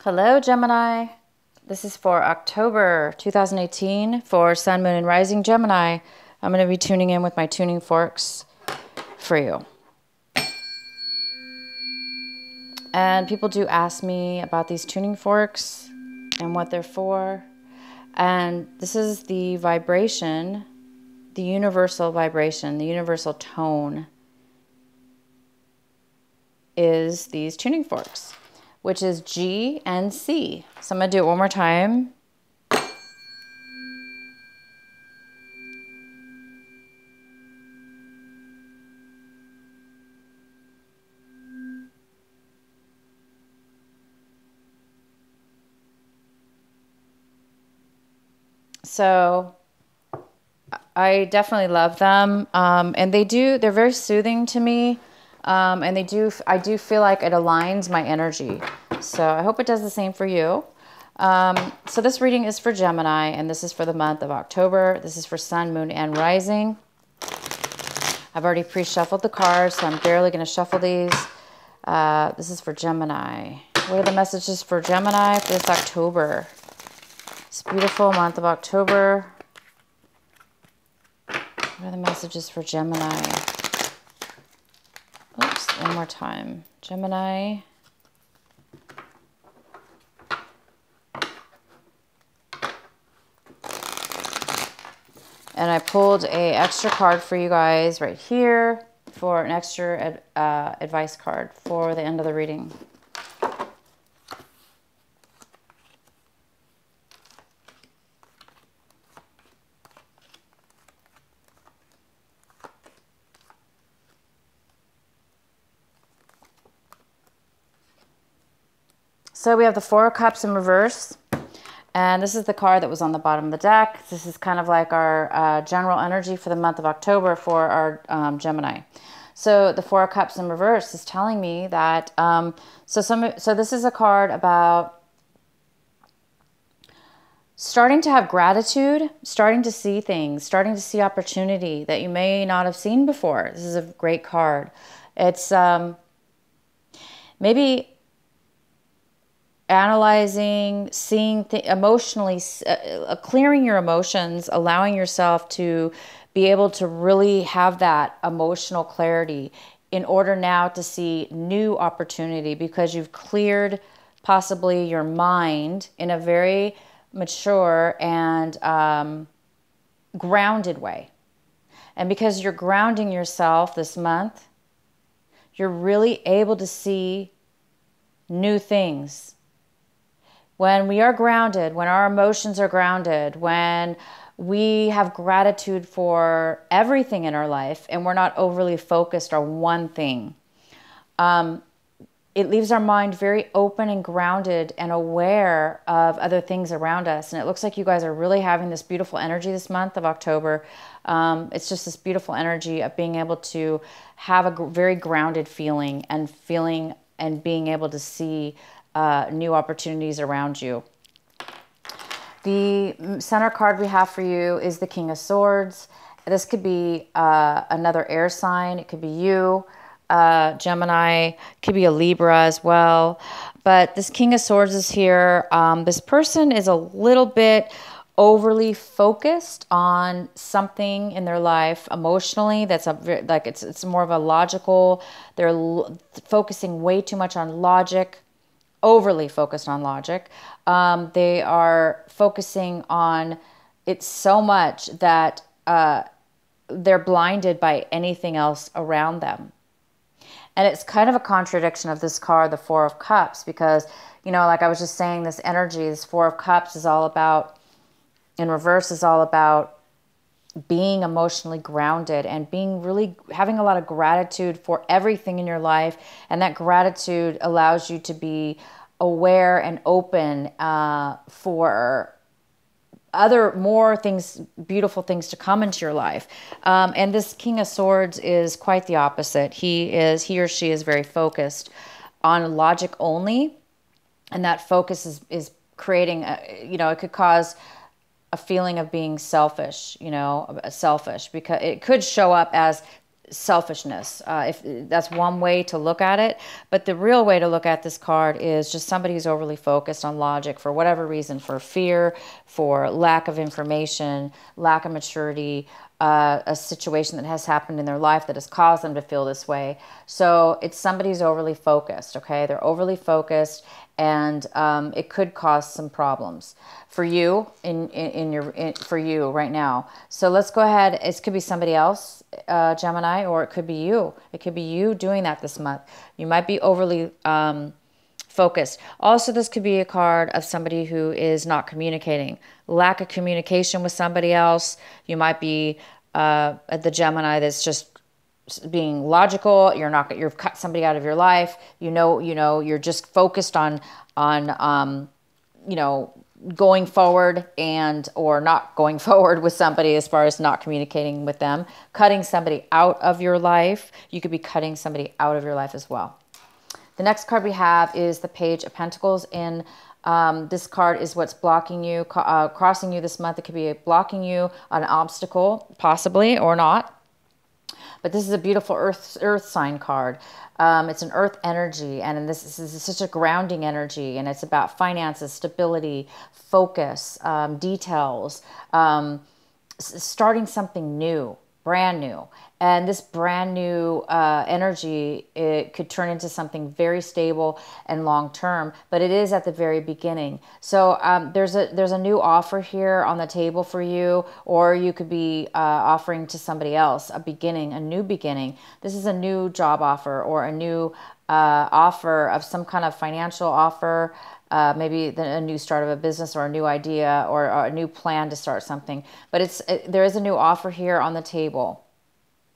Hello, Gemini. This is for October 2018 for Sun, Moon, and Rising Gemini. I'm going to be tuning in with my tuning forks for you. And people do ask me about these tuning forks and what they're for. And this is the vibration, the universal vibration, the universal tone is these tuning forks, which is G and C. So I'm going to do it one more time. So I definitely love them. And they're very soothing to me. And I do feel like it aligns my energy. So I hope it does the same for you. So this reading is for Gemini, and this is for the month of October. This is for Sun, Moon, and Rising. I've already pre-shuffled the cards, so I'm barely going to shuffle these. This is for Gemini. What are the messages for Gemini for this October? This beautiful month of October. What are the messages for Gemini? Oops, one more time. Gemini. And I pulled a extra card for you guys right here for an extra advice card for the end of the reading. So we have the Four of Cups in reverse. And this is the card that was on the bottom of the deck. This is kind of like our general energy for the month of October for our Gemini. So the Four of Cups in reverse is telling me that, so this is a card about starting to have gratitude, starting to see things, starting to see opportunity that you may not have seen before. This is a great card. It's maybe analyzing, seeing emotionally, clearing your emotions, allowing yourself to be able to really have that emotional clarity in order now to see new opportunity, because you've cleared possibly your mind in a very mature and grounded way. And because you're grounding yourself this month, you're really able to see new things. When we are grounded, when our emotions are grounded, when we have gratitude for everything in our life and we're not overly focused on one thing, it leaves our mind very open and grounded and aware of other things around us. And it looks like you guys are really having this beautiful energy this month of October. It's just this beautiful energy of being able to have a very grounded feeling and being able to see new opportunities around you. The center card we have for you is the King of Swords. This could be another air sign. It could be you, Gemini. It could be a Libra as well. But this King of Swords is here. This person is a little bit overly focused on something in their life emotionally. That's it's more of a logical. They're focusing way too much on logic. Overly focused on logic. They are focusing on it so much that they're blinded by anything else around them. And it's kind of a contradiction of this card, the Four of Cups, because, like I was just saying, this energy, this Four of Cups is all about, in reverse, is all about being emotionally grounded and having a lot of gratitude for everything in your life. And that gratitude allows you to be aware and open for more things, beautiful things to come into your life. And this King of Swords is quite the opposite. He or she is very focused on logic only. And that focus is creating, it could cause a feeling of being selfish, because it could show up as selfishness. If that's one way to look at it, but the real way to look at this card is just somebody who's overly focused on logic for whatever reason, for fear, for lack of information, lack of maturity, a situation that has happened in their life that has caused them to feel this way. So it's somebody who's overly focused, okay? They're overly focused, and it could cause some problems for you for you right now. So let's go ahead. It could be somebody else, Gemini, or it could be you. It could be you doing that this month. You might be overly focused. Also, this could be a card of somebody who is not communicating. Lack of communication with somebody else. You might be the Gemini that's just being logical. You've cut somebody out of your life. You're just focused on going forward or not going forward with somebody as far as not communicating with them, cutting somebody out of your life. You could be cutting somebody out of your life as well. The next card we have is the Page of Pentacles. In this card is what's blocking you, crossing you this month. It could be blocking you an obstacle, possibly, or not. But this is a beautiful earth sign card. It's an earth energy, and this is such a grounding energy, and it's about finances, stability, focus, details, starting something new, brand new. And this brand new energy, it could turn into something very stable and long-term, but it is at the very beginning. So there's a new offer here on the table for you, or you could be offering to somebody else a beginning, a new beginning. This is a new job offer, or a new offer of some kind of financial offer, maybe a new start of a business, or a new idea, or a new plan to start something. But there is a new offer here on the table,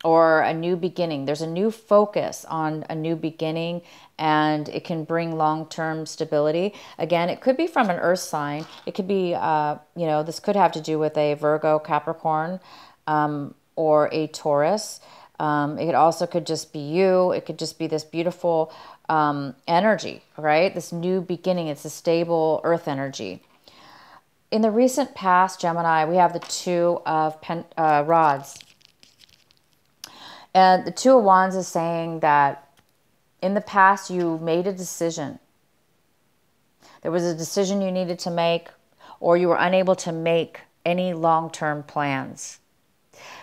or a new beginning. There's a new focus on a new beginning, and it can bring long-term stability. Again, it could be from an earth sign. It could be, this could have to do with a Virgo, Capricorn, or a Taurus. It also could just be you. It could just be this beautiful energy, right? This new beginning. It's a stable earth energy. In the recent past, Gemini, we have the Two of Rods. And the Two of Wands is saying that in the past you made a decision. There was a decision you needed to make, or you were unable to make any long-term plans.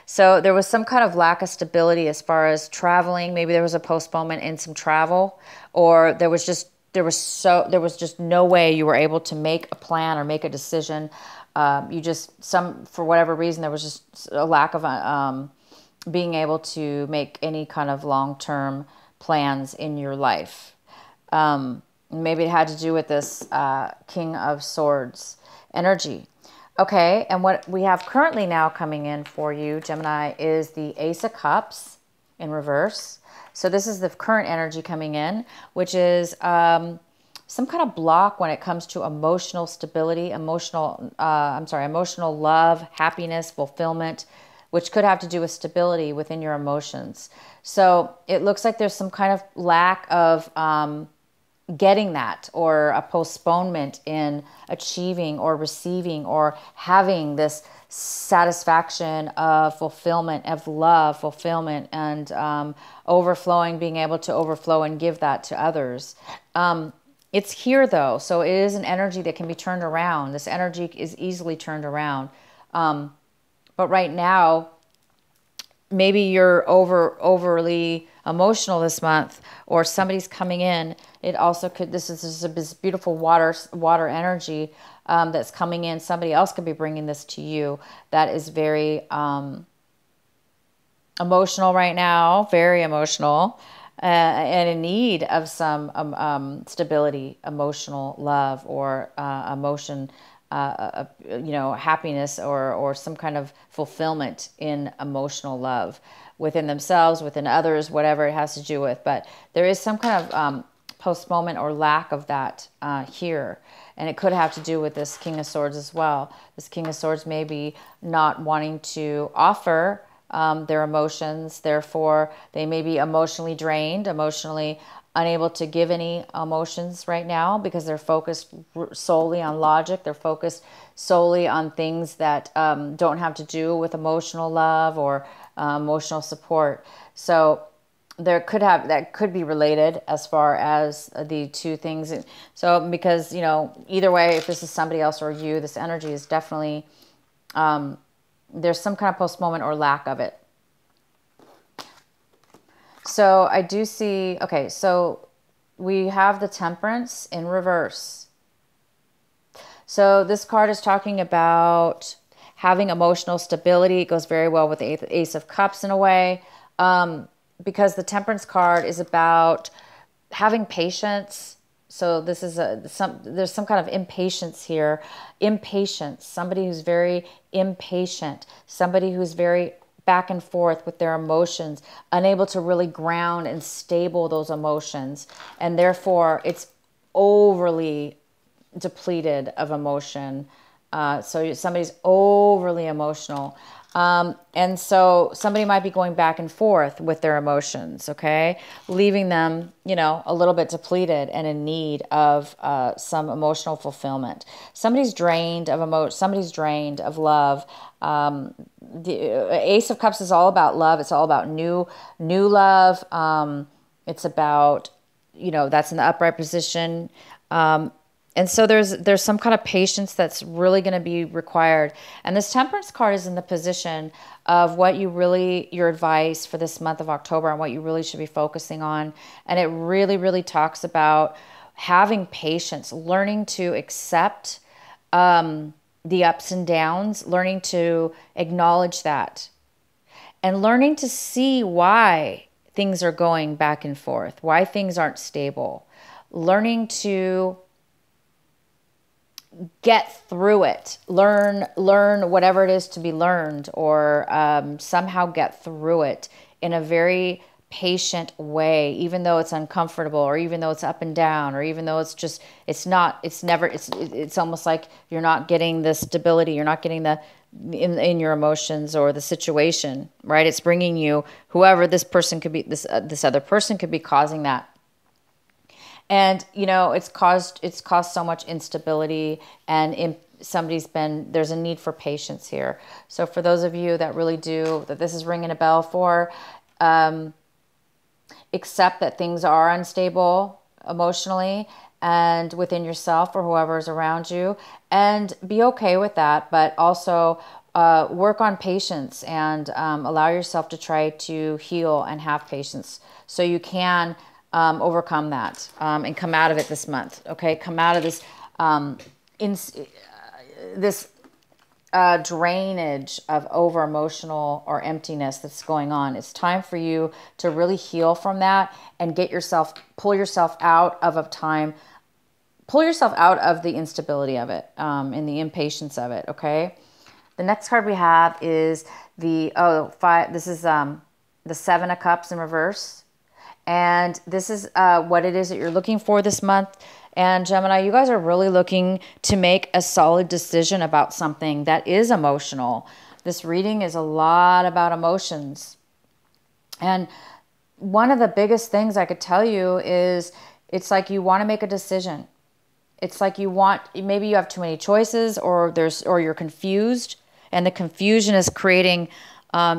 So there was some kind of lack of stability as far as traveling. Maybe there was a postponement in some travel, or there was just no way you were able to make a plan or make a decision. For whatever reason, there was just a lack of being able to make any kind of long-term plans in your life. Maybe it had to do with this King of Swords energy. Okay, and what we have currently now coming in for you, Gemini, is the Ace of Cups in reverse. So this is the current energy coming in, which is some kind of block when it comes to emotional stability, emotional love, happiness, fulfillment, which could have to do with stability within your emotions. So it looks like there's some kind of lack of getting that, or a postponement in achieving or receiving or having this satisfaction of fulfillment, of love, fulfillment, and overflowing, being able to overflow and give that to others. It's here though, so it is an energy that can be turned around. This energy is easily turned around. But right now, maybe you're overly emotional this month, or somebody's coming in. It also could, this is this beautiful water energy that's coming in. Somebody else could be bringing this to you that is very emotional right now, very emotional, and in need of some stability, emotional love, or emotion, happiness, or some kind of fulfillment in emotional love within themselves, within others, whatever it has to do with. But there is some kind of postponement or lack of that here. And it could have to do with this King of Swords as well. This King of Swords may be not wanting to offer their emotions. Therefore, they may be emotionally drained, emotionally unable to give any emotions right now because they're focused solely on logic. They're focused solely on things that don't have to do with emotional love or emotional support. So that could be related as far as the two things. So because, either way, if this is somebody else or you, this energy is definitely, there's some kind of postponement or lack of it. So I do see, okay, so we have the Temperance in reverse. So this card is talking about having emotional stability. It goes very well with the Ace of Cups in a way, because the Temperance card is about having patience. So this is there's some kind of impatience here. Impatience, somebody who's very impatient, somebody who's very back and forth with their emotions, unable to really ground and stable those emotions. And therefore, it's overly depleted of emotion. So somebody's overly emotional. And so somebody might be going back and forth with their emotions, okay? Leaving them, a little bit depleted and in need of some emotional fulfillment. Somebody's drained of somebody's drained of love. The Ace of Cups is all about love. It's all about new love. It's about, that's in the upright position. And so there's some kind of patience that's really going to be required. And this Temperance card is in the position of what your advice for this month of October and what you really should be focusing on. And it really, really talks about having patience, learning to accept the ups and downs, learning to acknowledge that, and learning to see why things are going back and forth, why things aren't stable, learning to get through it, learn whatever it is to be learned, or somehow get through it in a very patient way, even though it's uncomfortable, or even though it's up and down, or even though it's almost like you're not getting the stability, you're not getting the in your emotions or the situation, right? It's bringing you whoever this person could be, this other person could be causing that. And, it's caused so much instability, and there's a need for patience here. So for those of you that really that this is ringing a bell for, accept that things are unstable emotionally and within yourself or whoever is around you, and be okay with that, but also work on patience and allow yourself to try to heal and have patience so you can overcome that and come out of it this month. Okay, come out of this drainage of over emotional or emptiness that's going on. It's time for you to really heal from that and pull yourself out of the instability of it and the impatience of it. Okay. The next card we have is the five. This is the Seven of Cups in reverse. And this is what it is that you're looking for this month. And Gemini, you guys are really looking to make a solid decision about something that is emotional. This reading is a lot about emotions. And one of the biggest things I could tell you is it's like you want to make a decision. It's like maybe you have too many choices, or you're confused, and the confusion is creating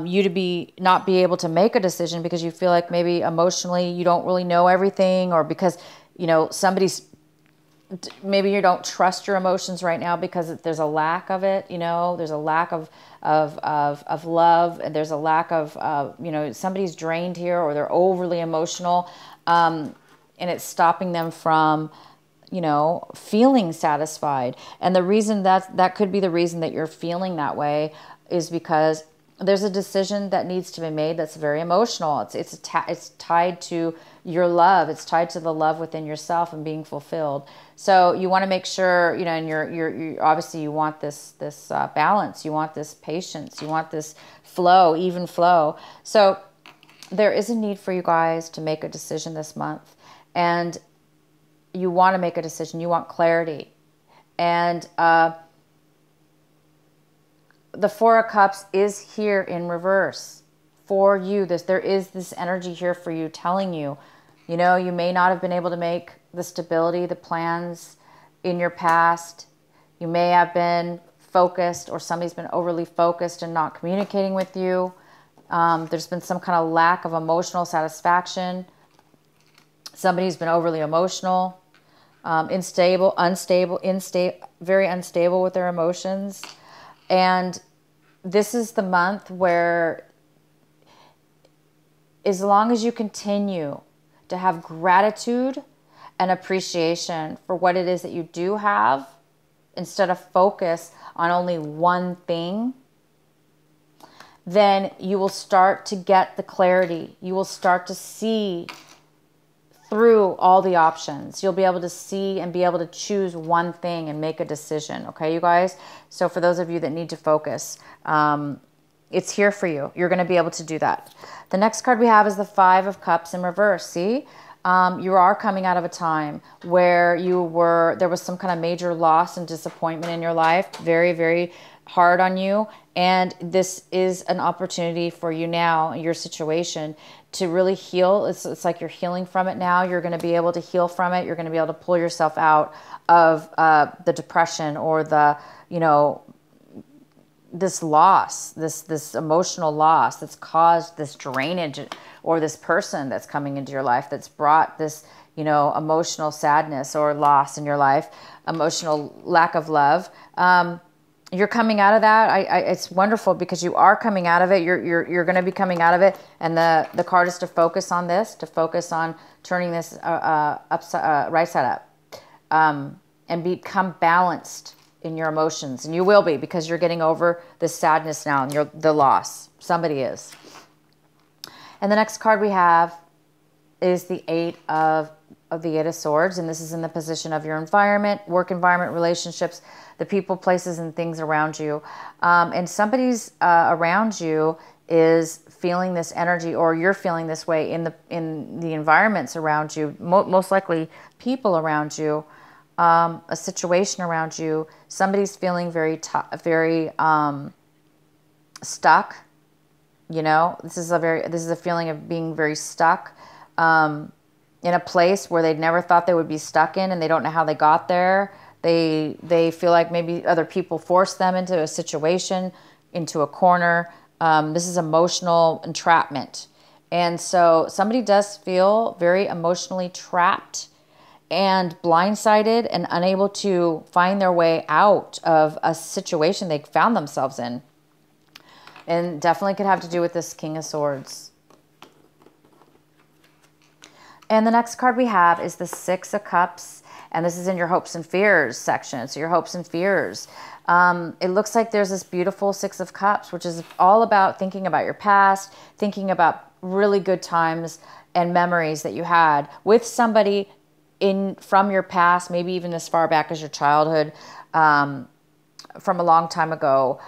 you to not be able to make a decision because you feel like maybe emotionally you don't really know everything, or because maybe you don't trust your emotions right now because there's a lack of it. There's a lack of love, and there's a lack of somebody's drained here, or they're overly emotional, and it's stopping them from feeling satisfied. And the reason that could be the reason that you're feeling that way is because there's a decision that needs to be made that's very emotional. It's tied to your love. It's tied to the love within yourself and being fulfilled. So you want to make sure, and you're obviously you want this balance. You want this patience. You want this flow, even flow. So there is a need for you guys to make a decision this month, and you want to make a decision. You want clarity, and the Four of Cups is here in reverse for you. There is this energy here for you telling you You know, you may not have been able to make the stability, the plans in your past. You may have been focused, or somebody's been overly focused and not communicating with you. There's been some kind of lack of emotional satisfaction. Somebody's been overly emotional, very unstable with their emotions. And this is the month where, as long as you continue to have gratitude and appreciation for what it is that you do have, instead of focus on only one thing, then you will start to get the clarity. You will start to see through all the options. You'll be able to see and be able to choose one thing and make a decision. Okay, you guys? So for those of you that need to focus, it's here for you. You're going to be able to do that. The next card we have is the Five of Cups in reverse. See? You are coming out of a time where there was some kind of major loss and disappointment in your life. Very, very hard on you. And this is an opportunity for you now, your situation, to really heal. It's like you're healing from it now. You're going to be able to heal from it. You're going to be able to pull yourself out of the depression or the, this loss, this emotional loss that's caused this drainage, or this person that's coming into your life that's brought this, emotional sadness or loss in your life, emotional lack of love. You're coming out of that. It's wonderful because you are coming out of it. You're going to be coming out of it. And the card is to focus on this, to focus on turning this right side up, and become balanced in your emotions. And you will be, because you're getting over this sadness now and the loss. Somebody is. And the next card we have is the Eight of Swords. And this is in the position of your environment, work environment, relationships, the people, places, and things around you. And somebody's around you is feeling this energy, or you're feeling this way in the environments around you, most likely people around you, a situation around you. Somebody's feeling very stuck. This is a feeling of being very stuck in a place where they'd never thought they would be stuck in, and they don't know how they got there. They feel like maybe other people forced them into a situation, into a corner. This is emotional entrapment. And so somebody does feel very emotionally trapped and blindsided and unable to find their way out of a situation they found themselves in. And definitely could have to do with this King of Swords. And the next card we have is the Six of Cups. And this is in your hopes and fears section. So your hopes and fears. It looks like there's this beautiful Six of Cups, which is all about thinking about your past, thinking about really good times and memories that you had with somebody from your past, maybe even as far back as your childhood, from a long time ago,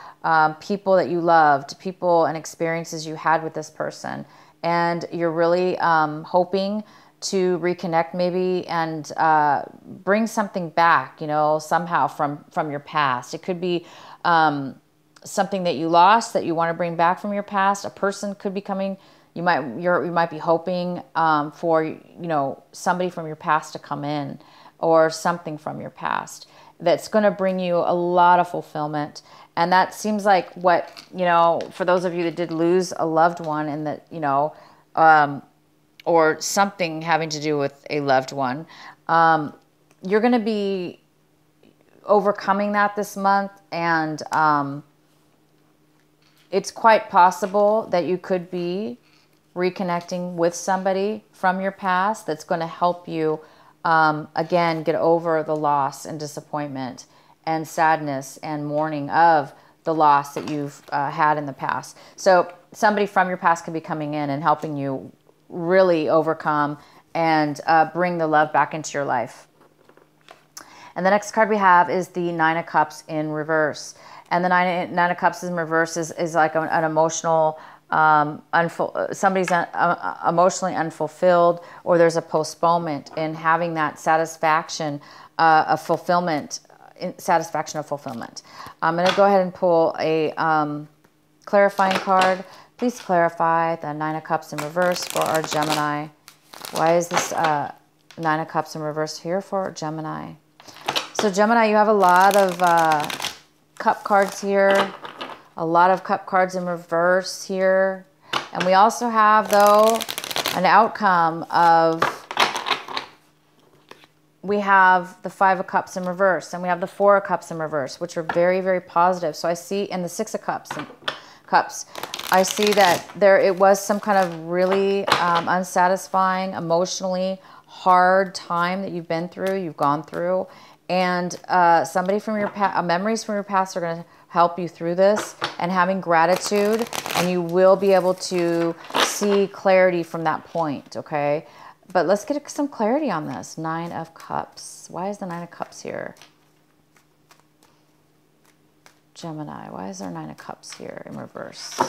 people that you loved, people and experiences you had with this person. And you're really hoping to reconnect maybe and bring something back, somehow from your past. It could be something that you lost that you want to bring back from your past. A person could be coming. You might be hoping for somebody from your past to come in, or something from your past that's going to bring you a lot of fulfillment. And that seems like what, for those of you that did lose a loved one, and that, or something having to do with a loved one, you're going to be overcoming that this month. And it's quite possible that you could be reconnecting with somebody from your past that's going to help you, again, get over the loss and disappointment and sadness and mourning of the loss that you've had in the past. So somebody from your past could be coming in and helping you really overcome and bring the love back into your life. And the next card we have is the Nine of Cups in reverse. And the Nine of Cups in reverse is like an emotional, somebody's emotionally unfulfilled, or there's a postponement in having that satisfaction of fulfillment. Satisfaction of fulfillment. I'm going to go ahead and pull a clarifying card. Please clarify the Nine of Cups in reverse for our Gemini Why is this Nine of Cups in reverse here for Gemini? So Gemini, you have a lot of cup cards here. A lot of cup cards in reverse here. And we also have, though, an outcome of, we have the Five of Cups in reverse, and we have the Four of Cups in reverse, which are very, very positive. So I see, and the Six of Cups, I see that it was some kind of really unsatisfying, emotionally hard time that you've been through, you've gone through. And somebody from your past, memories from your past are going to help you through this, and having gratitude, and you will be able to see clarity from that point, okay? But let's get some clarity on this. Nine of Cups. Why is the Nine of Cups here? Gemini, why is there Nine of Cups here in reverse?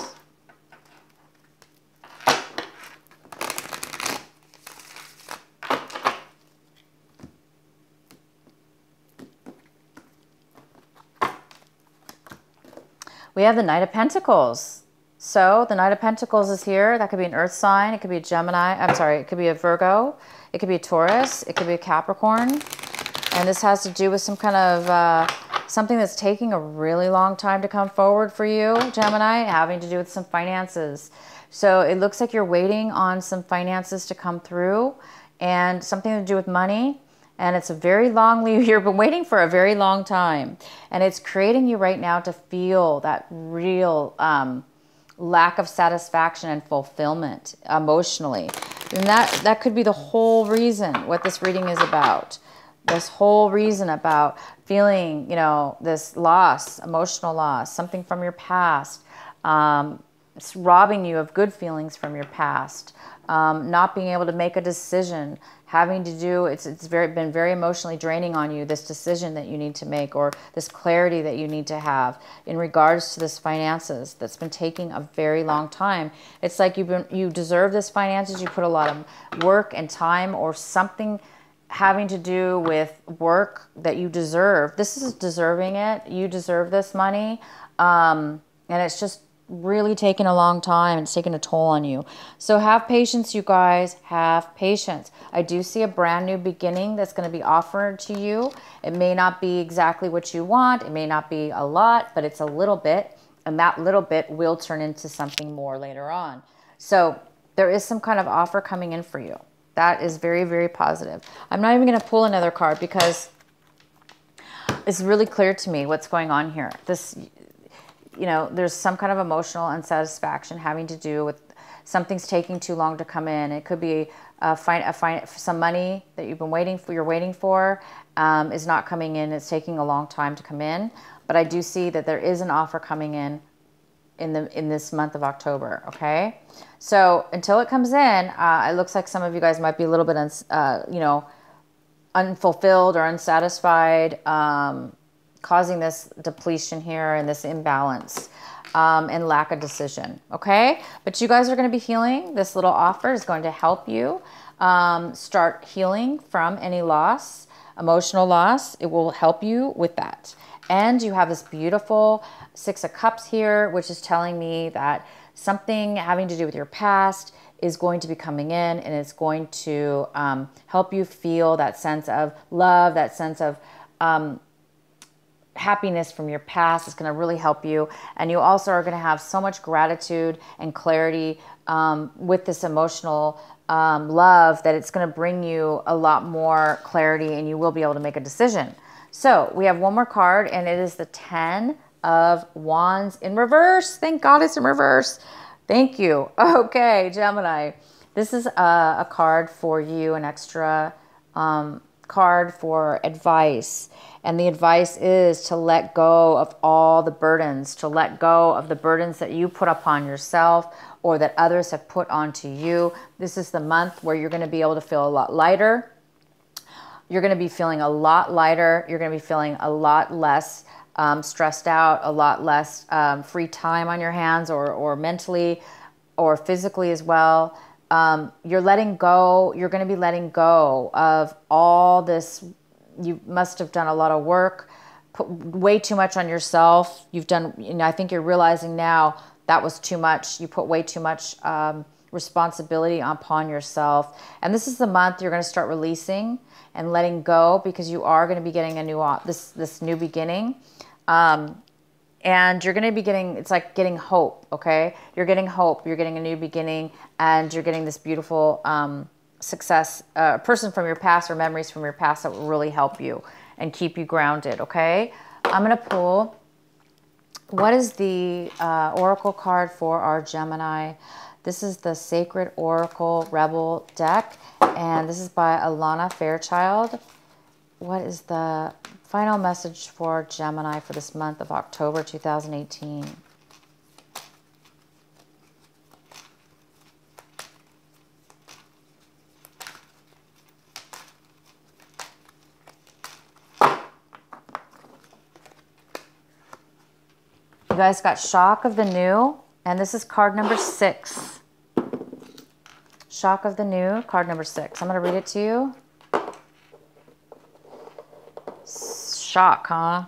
We have the Knight of Pentacles. So the Knight of Pentacles is here. That could be an earth sign. It could be a Gemini. I'm sorry. It could be a Virgo. It could be a Taurus. It could be a Capricorn. And this has to do with some kind of something that's taking a really long time to come forward for you, Gemini, having to do with some finances. So it looks like you're waiting on some finances to come through, and something to do with money. And it's a very long leave. You've been waiting for a very long time. And it's creating you right now to feel that real lack of satisfaction and fulfillment emotionally. And that could be the whole reason what this reading is about. This whole reason about feeling, you know, this loss, emotional loss, something from your past, it's robbing you of good feelings from your past, not being able to make a decision, having to do, it's been very emotionally draining on you, this decision that you need to make, or this clarity that you need to have in regards to this finances that's been taking a very long time. It's like you deserve this finances, you put a lot of work and time, or something having to do with work that you deserve. This is deserving it. You deserve this money. And it's just really taken a long time. It's taken a toll on you. So have patience, you guys. Have patience. I do see a brand new beginning that's going to be offered to you. It may not be exactly what you want. It may not be a lot, but it's a little bit. And that little bit will turn into something more later on. So there is some kind of offer coming in for you. That is very, very positive. I'm not even going to pull another card because it's really clear to me what's going on here. This, you know, there's some kind of emotional unsatisfaction having to do with something's taking too long to come in. It could be some money that you've been waiting for, is not coming in. It's taking a long time to come in. But I do see that there is an offer coming in this month of October, okay? So until it comes in, it looks like some of you guys might be a little bit, you know, unfulfilled or unsatisfied, causing this depletion here and this imbalance and lack of decision, okay? But you guys are going to be healing. This little offer is going to help you start healing from any loss, emotional loss. It will help you with that. And you have this beautiful Six of Cups here, which is telling me that something having to do with your past is going to be coming in, and it's going to help you feel that sense of love, that sense of happiness from your past. It's going to really help you. And you also are going to have so much gratitude and clarity with this emotional love that it's going to bring you a lot more clarity, and you will be able to make a decision. So we have one more card, and it is the Ten of Wands in reverse. Thank God it's in reverse. Thank you. Okay, Gemini. This is a card for you, an extra card for advice. And the advice is to let go of all the burdens, to let go of the burdens that you put upon yourself or that others have put onto you. This is the month where you're going to be able to feel a lot lighter. You're going to be feeling a lot lighter. You're going to be feeling a lot less stressed out, a lot less free time on your hands, or mentally or physically as well. You're letting go. You're going to be letting go of all this. You must have done a lot of work, put way too much on yourself. You've done, you know, I think you're realizing now that was too much. You put way too much responsibility upon yourself. And this is the month you're going to start releasing and letting go, because you are going to be getting a new this new beginning. And you're going to be getting, it's like getting hope, okay? You're getting hope, you're getting a new beginning, and you're getting this beautiful success, person from your past or memories from your past that will really help you and keep you grounded, okay? I'm going to pull, what is the Oracle card for our Gemini? This is the Sacred Oracle Rebel deck, and this is by Alana Fairchild. What is the final message for Gemini for this month of October 2018? You guys got Shock of the New, and this is card number 6. Shock of the New, card number 6. I'm going to read it to you. Shock, huh?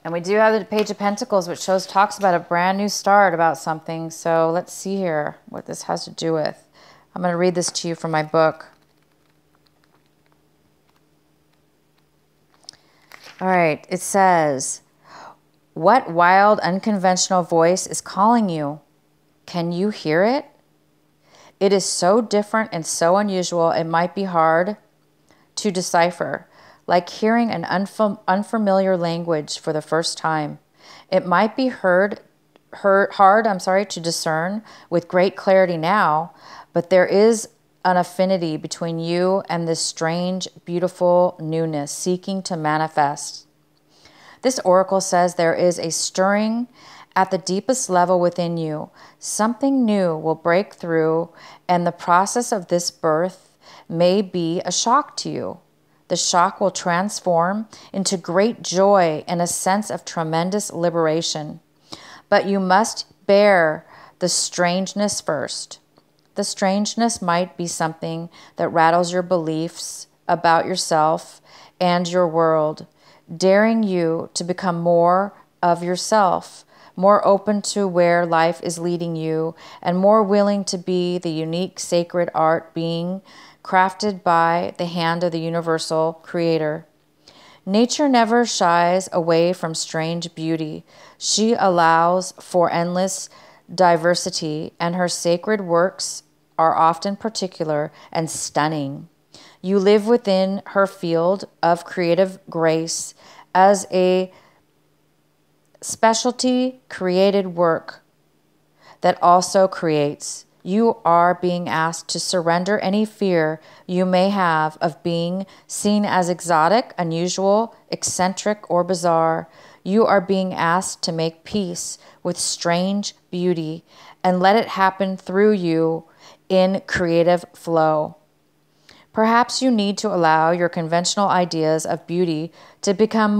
And we do have the Page of Pentacles, which talks about a brand new start, about something. So let's see here what this has to do with. I'm going to read this to you from my book. All right, it says, what wild, unconventional voice is calling you? Can you hear it? It is so different and so unusual, it might be hard to decipher, like hearing an unfamiliar language for the first time. It might be hard to discern with great clarity now, but there is an affinity between you and this strange, beautiful newness seeking to manifest. This oracle says there is a stirring at the deepest level within you. Something new will break through, and the process of this birth may be a shock to you. The shock will transform into great joy and a sense of tremendous liberation. But you must bear the strangeness first. The strangeness might be something that rattles your beliefs about yourself and your world, daring you to become more of yourself, more open to where life is leading you, and more willing to be the unique sacred art being crafted by the hand of the universal creator. Nature never shies away from strange beauty. She allows for endless diversity, and her sacred works are often particular and stunning. You live within her field of creative grace as a specialty created work that also creates. You are being asked to surrender any fear you may have of being seen as exotic, unusual, eccentric, or bizarre. You are being asked to make peace with strange beauty and let it happen through you in creative flow. Perhaps you need to allow your conventional ideas of beauty to become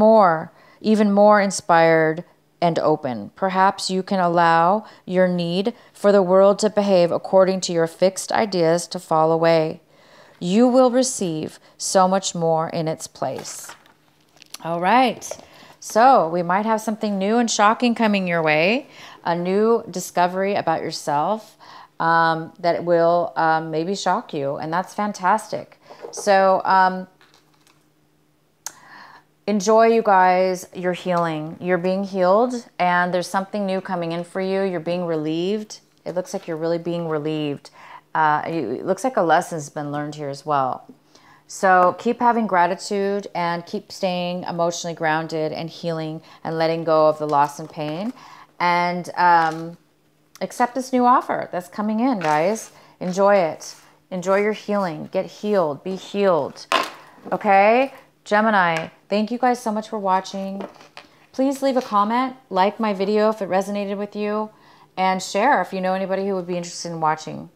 even more inspired and open. Perhaps you can allow your need for the world to behave according to your fixed ideas to fall away. You will receive so much more in its place. All right. So we might have something new and shocking coming your way, a new discovery about yourself that will maybe shock you, and that's fantastic. So enjoy, you guys, your healing. You're being healed, and there's something new coming in for you. You're being relieved. It looks like you're really being relieved. It looks like a lesson's been learned here as well. So keep having gratitude and keep staying emotionally grounded and healing and letting go of the loss and pain. And accept this new offer that's coming in, guys. Enjoy it. Enjoy your healing. Get healed. Be healed. Okay? Gemini, thank you guys so much for watching. Please leave a comment, like my video if it resonated with you, and share if you know anybody who would be interested in watching.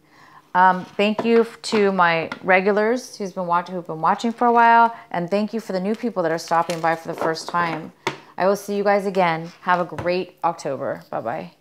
Thank you to my regulars who've been watching for a while, and thank you for the new people that are stopping by for the first time. I will see you guys again. Have a great October. Bye-bye.